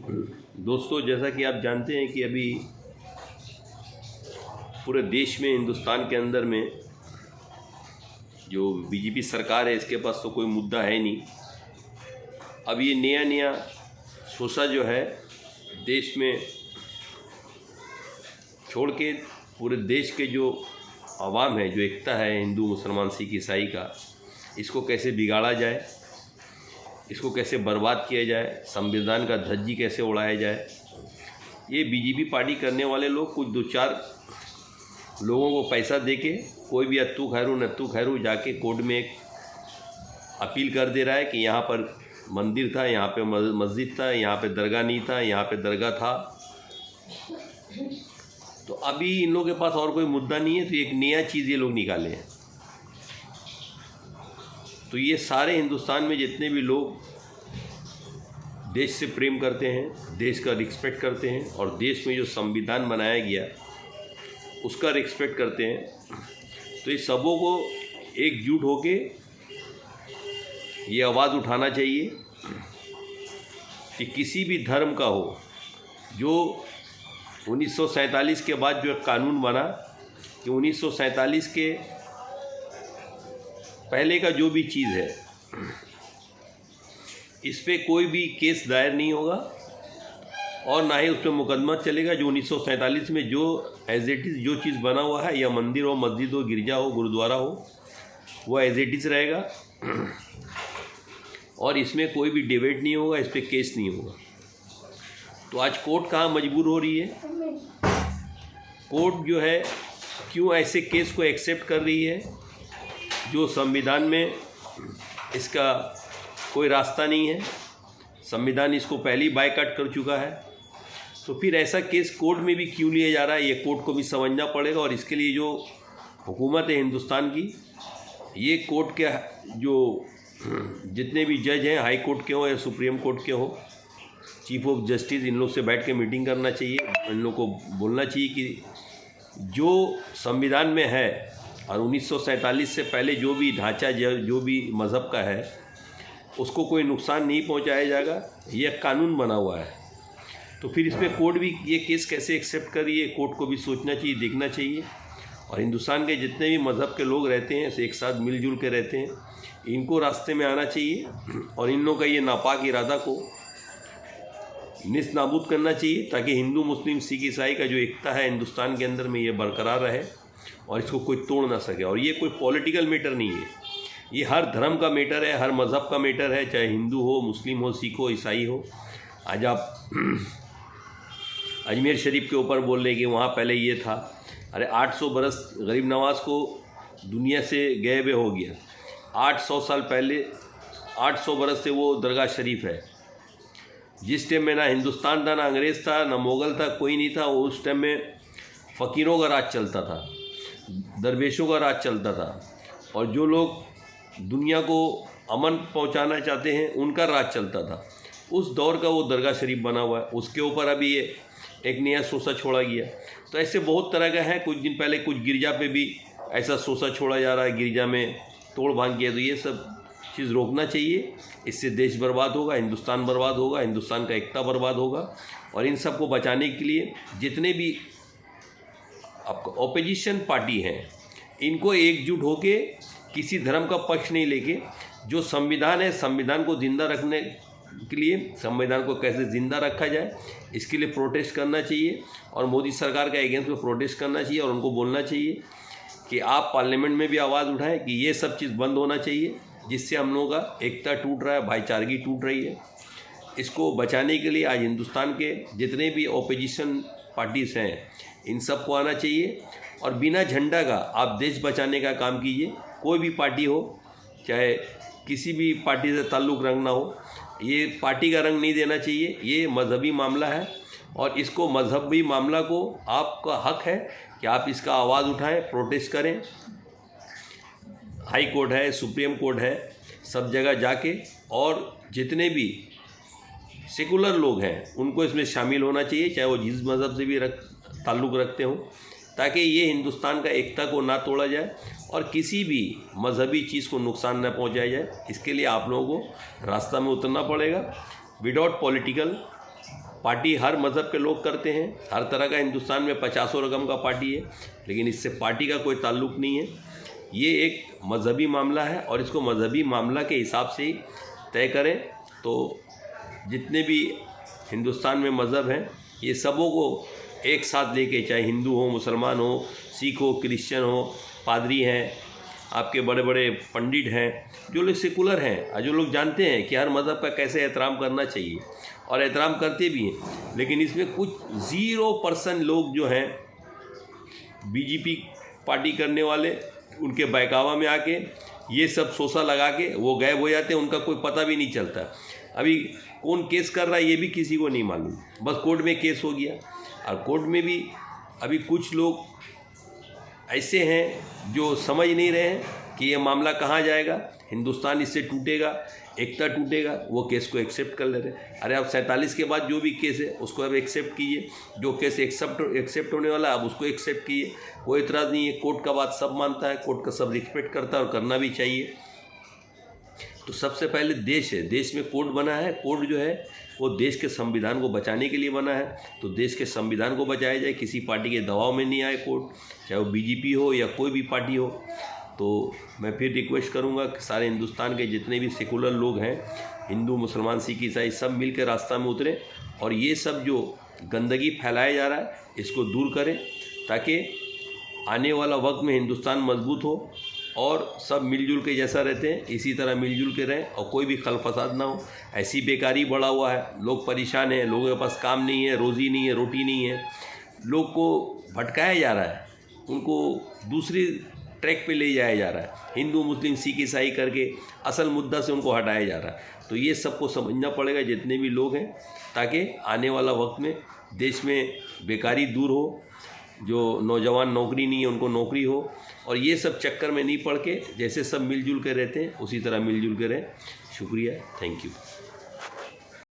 दोस्तों, जैसा कि आप जानते हैं कि अभी पूरे देश में, हिंदुस्तान के अंदर में जो बीजेपी सरकार है, इसके पास तो कोई मुद्दा है नहीं। अब ये नया नया सोचा जो है देश में छोड़ के पूरे देश के जो आवाम है, जो एकता है हिंदू मुसलमान सिख ईसाई का, इसको कैसे बिगाड़ा जाए, इसको कैसे बर्बाद किया जाए, संविधान का धज्जी कैसे उड़ाया जाए। ये बीजेपी पार्टी करने वाले लोग कुछ दो चार लोगों को पैसा देके कोई भी अत्तू खैरू जाके कोर्ट में एक अपील कर दे रहा है कि यहाँ पर मंदिर था, यहाँ पे मस्जिद था, यहाँ पे दरगाह नहीं था, यहाँ पे दरगाह था। तो अभी इन लोगों के पास और कोई मुद्दा नहीं है, तो एक नया चीज़ ये लोग निकाले हैं। तो ये सारे हिंदुस्तान में जितने भी लोग देश से प्रेम करते हैं, देश का रिस्पेक्ट करते हैं और देश में जो संविधान बनाया गया उसका रिस्पेक्ट करते हैं, तो इस सबों को एकजुट होके ये आवाज़ उठाना चाहिए कि किसी भी धर्म का हो, जो 1947 के बाद जो एक कानून बना कि 1947 के पहले का जो भी चीज़ है, इस पे कोई भी केस दायर नहीं होगा और ना ही उस पर मुकदमा चलेगा। जो 1947 में जो एज इट इज़ जो चीज़ बना हुआ है, या मंदिर हो, मस्जिद हो, गिरजा हो, गुरुद्वारा हो, वो एज इट इज़ रहेगा और इसमें कोई भी डिबेट नहीं होगा, इस पर केस नहीं होगा। तो आज कोर्ट कहाँ मजबूर हो रही है? कोर्ट जो है क्यों ऐसे केस को एक्सेप्ट कर रही है जो संविधान में इसका कोई रास्ता नहीं है, संविधान इसको पहले ही बायकॉट कर चुका है। तो फिर ऐसा केस कोर्ट में भी क्यों लिया जा रहा है, ये कोर्ट को भी समझना पड़ेगा। और इसके लिए जो हुकूमत है हिंदुस्तान की, ये कोर्ट के जो जितने भी जज हैं, हाई कोर्ट के हो या सुप्रीम कोर्ट के हो, चीफ ऑफ जस्टिस, इन लोग से बैठ के मीटिंग करना चाहिए। इन लोग को बोलना चाहिए कि जो संविधान में है और 1947 से पहले जो भी ढांचा, जो भी मज़हब का है, उसको कोई नुकसान नहीं पहुंचाया जाएगा, ये कानून बना हुआ है। तो फिर इसमें कोर्ट भी ये केस कैसे एक्सेप्ट कर रही है, कोर्ट को भी सोचना चाहिए, देखना चाहिए। और हिंदुस्तान के जितने भी मज़हब के लोग रहते हैं, एक साथ मिलजुल के रहते हैं, इनको रास्ते में आना चाहिए और इन लोगों का ये नापाक इरादा को निस्नाबूद करना चाहिए, ताकि हिंदू मुस्लिम सिख ईसाई का जो एकता है हिंदुस्तान के अंदर में, ये बरकरार रहे और इसको कोई तोड़ ना सके। और ये कोई पॉलिटिकल मैटर नहीं है, ये हर धर्म का मैटर है, हर मज़हब का मैटर है, चाहे हिंदू हो, मुस्लिम हो, सिख हो, ईसाई हो। आज आप अजमेर शरीफ के ऊपर बोल रहे कि वहाँ पहले ये था। अरे 800 बरस गरीब नवाज को दुनिया से गए हुए हो गया। 800 साल पहले, 800 बरस से वो दरगाह शरीफ है। जिस टाइम में ना हिंदुस्तान था, ना अंग्रेज़ था, ना मुग़ल था, कोई नहीं था, उस टाइम में फ़कीरों का राज चलता था, दरवेशों का राज चलता था, और जो लोग दुनिया को अमन पहुंचाना चाहते हैं उनका राज चलता था। उस दौर का वो दरगाह शरीफ बना हुआ है, उसके ऊपर अभी ये एक नया सोसा छोड़ा गया। तो ऐसे बहुत तरह का है। कुछ दिन पहले कुछ गिरजा पे भी ऐसा सोसा छोड़ा जा रहा है, गिरजा में तोड़ भांग किया। तो ये सब चीज़ रोकना चाहिए, इससे देश बर्बाद होगा, हिंदुस्तान बर्बाद होगा, हिंदुस्तान का एकता बर्बाद होगा। और इन सब को बचाने के लिए जितने भी आपको ऑपोजिशन पार्टी हैं, इनको एकजुट होके किसी धर्म का पक्ष नहीं लेके, जो संविधान है, संविधान को ज़िंदा रखने के लिए, संविधान को कैसे ज़िंदा रखा जाए, इसके लिए प्रोटेस्ट करना चाहिए और मोदी सरकार के अगेंस्ट में प्रोटेस्ट करना चाहिए। और उनको बोलना चाहिए कि आप पार्लियामेंट में भी आवाज़ उठाएं कि ये सब चीज़ बंद होना चाहिए, जिससे हम लोगों का एकता टूट रहा है, भाईचारगी टूट रही है। इसको बचाने के लिए आज हिंदुस्तान के जितने भी ऑपोजिशन पार्टीज़ हैं, इन सब को आना चाहिए और बिना झंडा का आप देश बचाने का काम कीजिए। कोई भी पार्टी हो, चाहे किसी भी पार्टी से ताल्लुक़ रंग ना हो, ये पार्टी का रंग नहीं देना चाहिए। ये मजहबी मामला है और इसको मजहबी मामला को आपका हक है कि आप इसका आवाज़ उठाएं, प्रोटेस्ट करें। हाई कोर्ट है, सुप्रीम कोर्ट है, सब जगह जाके, और जितने भी सेकुलर लोग हैं उनको इसमें शामिल होना चाहिए, चाहे वो जिस मज़हब से भी ताल्लुक़ रखते हो, ताकि ये हिंदुस्तान का एकता को ना तोड़ा जाए और किसी भी मजहबी चीज़ को नुकसान न पहुंचाया जाए। इसके लिए आप लोगों को रास्ता में उतरना पड़ेगा विदाउट पॉलिटिकल पार्टी हर मज़हब के लोग करते हैं, हर तरह का हिंदुस्तान में 50 रकम का पार्टी है, लेकिन इससे पार्टी का कोई ताल्लुक़ नहीं है। ये एक मजहबी मामला है और इसको मजहबी मामला के हिसाब से ही तय करें। तो जितने भी हिंदुस्तान में मज़हब हैं ये सबों को एक साथ लेके, चाहे हिंदू हो, मुसलमान हो, सिख हो, क्रिश्चियन हो, पादरी हैं, आपके बड़े बड़े पंडित हैं, जो लोग सेकुलर हैं और जो लोग जानते हैं कि हर मज़हब का कैसे एहतराम करना चाहिए और एहतराम करते भी हैं, लेकिन इसमें कुछ 0% लोग जो हैं बीजेपी पार्टी करने वाले, उनके बहकावा में आके ये सब सोसा लगा के वो गायब हो जाते हैं, उनका कोई पता भी नहीं चलता। अभी कौन केस कर रहा है ये भी किसी को नहीं मालूम, बस कोर्ट में केस हो गया। और कोर्ट में भी अभी कुछ लोग ऐसे हैं जो समझ नहीं रहे हैं कि ये मामला कहाँ जाएगा, हिंदुस्तान इससे टूटेगा, एकता टूटेगा, वो केस को एक्सेप्ट कर ले रहे हैं। अरे आप 47 के बाद जो भी केस है उसको अब एक्सेप्ट कीजिए, जो केस एक्सेप्ट होने वाला है अब उसको एक्सेप्ट कीजिए, कोई इतराज़ नहीं है। कोर्ट का बात सब मानता है, कोर्ट का सब रिस्पेक्ट करता है और करना भी चाहिए। तो सबसे पहले देश है, देश में कोर्ट बना है, कोर्ट जो है वो देश के संविधान को बचाने के लिए बना है, तो देश के संविधान को बचाया जाए, किसी पार्टी के दबाव में नहीं आए कोर्ट, चाहे वो बीजेपी हो या कोई भी पार्टी हो। तो मैं फिर रिक्वेस्ट करूंगा कि सारे हिंदुस्तान के जितने भी सेकुलर लोग हैं, हिंदू, मुसलमान, सिख, ईसाई, सब मिल के रास्ता में उतरें और ये सब जो गंदगी फैलाया जा रहा है इसको दूर करें, ताकि आने वाला वक्त में हिंदुस्तान मजबूत हो और सब मिलजुल के जैसा रहते हैं इसी तरह मिलजुल के रहें और कोई भी खल फसाद ना हो। ऐसी बेकारी बढ़ा हुआ है, लोग परेशान हैं, लोगों के पास काम नहीं है, रोज़ी नहीं है, रोटी नहीं है, लोग को भटकाया जा रहा है, उनको दूसरी ट्रैक पे ले जाया जा रहा है, हिंदू मुस्लिम सिख ईसाई करके असल मुद्दा से उनको हटाया जा रहा है। तो ये सबको समझना पड़ेगा जितने भी लोग हैं, ताकि आने वाला वक्त में देश में बेकारी दूर हो, जो नौजवान नौकरी नहीं है उनको नौकरी हो, और ये सब चक्कर में नहीं पड़ के जैसे सब मिलजुल के रहते हैं उसी तरह मिलजुल के रहें। शुक्रिया, थैंक यू।